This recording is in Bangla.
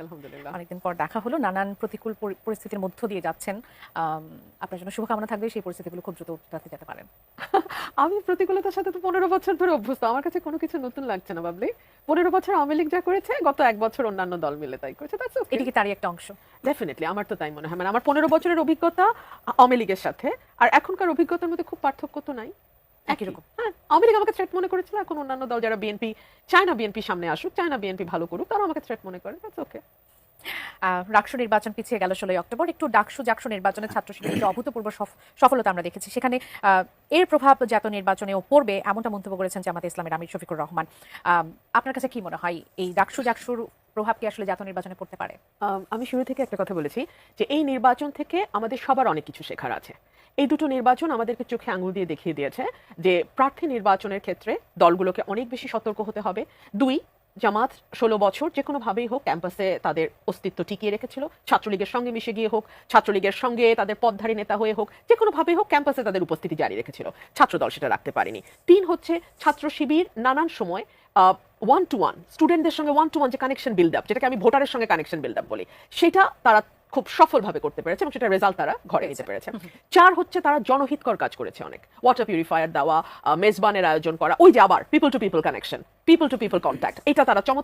আলহামদুলিল্লাহ। অনেকদিন পর দেখা হলো। নানান প্রতিকূল পরিস্থিতির মধ্য দিয়ে যাচ্ছেন। আপনার জন্য শুভকামনা থাকবে সেই পরিস্থিতিগুলো খুব দ্রুত উতরাতে যেতে পারেন। আমি প্রতিকূলতার সাথে তো ১৫ বছর ধরে অভ্যস্ত। আমার কাছে কোনো কিছু নতুন লাগছে না বাবলি। ১৫ বছর আওয়ামী লীগ যা করেছে, গত ১ বছর অন্যান্য দল মিলে তাই করেছে। That's okay. এটি কি তারই একটা অংশ? ডেফিনিটলি আমার তো তাই মনে হয়। মানে আমার ১৫ বছরের অভিজ্ঞতা আওয়ামী লীগের সাথে আর এখনকার অভিজ্ঞতার মধ্যে খুব পার্থক্য তো নাই। একই রকম। হ্যাঁ, আওয়ামী লীগ আমাকে থ্রেট মনে করেছিল। এখন অন্যান্য দল যারা বিএনপি চায় না বিএনপি সামনে আসুক, চায় না বিএনপি ভালো করুক, তারা আমাকে থ্রেট মনে করে। That's okay. ডাকসু নির্বাচন পিছিয়ে গেল ১৬ই অক্টোবর। একটু ডাকসু জাকসু নির্বাচনে ছাত্র শিবিরের যে অভূতপূর্ব সফলতা আমরা দেখেছি, সেখানে এর প্রভাব জাতীয় নির্বাচনেও পড়বে এমনটা মন্তব্য করেছেন জামাতে ইসলামের আমির শফিকুর রহমান। আপনার কাছে কি মনে হয় এই ডাকসু জাকসুর প্রভাব কি আসলে জাতীয় নির্বাচনে পড়তে পারে? আমি শুরু থেকে একটা কথা বলেছি যে এই নির্বাচন থেকে আমাদের সবার অনেক কিছু শেখার আছে। এই দুটো নির্বাচন আমাদেরকে চোখে আঙুল দিয়ে দেখিয়ে দিয়েছে যে প্রার্থী নির্বাচনের ক্ষেত্রে দলগুলোকে অনেক বেশি সতর্ক হতে হবে। ২, জামাত ১৬ বছর যে কোনোভাবেই হোক ক্যাম্পাসে তাদের অস্তিত্ব টিকিয়ে রেখেছিল। ছাত্রলীগের সঙ্গে মিশে গিয়ে হোক, ছাত্রলীগের সঙ্গে তাদের পদধারী নেতা হয়ে হোক, যে কোনোভাবেই হোক ক্যাম্পাসে তাদের উপস্থিতি জারি রেখেছিল। ছাত্রদল সেটা রাখতে পারেনি। ৩ হচ্ছে ছাত্র শিবির নানান সময় ওয়ান টু ওয়ান স্টুডেন্টদের সঙ্গে ওয়ান টু ওয়ান যে কানেকশন বিল্ড আপ, যেটাকে আমি ভোটারের সঙ্গে কানেকশন বিল্ড আপ বলি, সেটা তারা খুব সফলভাবে করতে পেরেছে এবং সেটা রেজাল্ট তারা ঘরে নিতে পেরেছে। ৪ হচ্ছে তারা জনহিতকর কাজ করেছে অনেক। ওয়াটার পিউরিফায়ার দেওয়া, মেজবানের আয়োজন করা, ওই যে আবার people to people connection, people to people contact, এটা তারা চমৎকার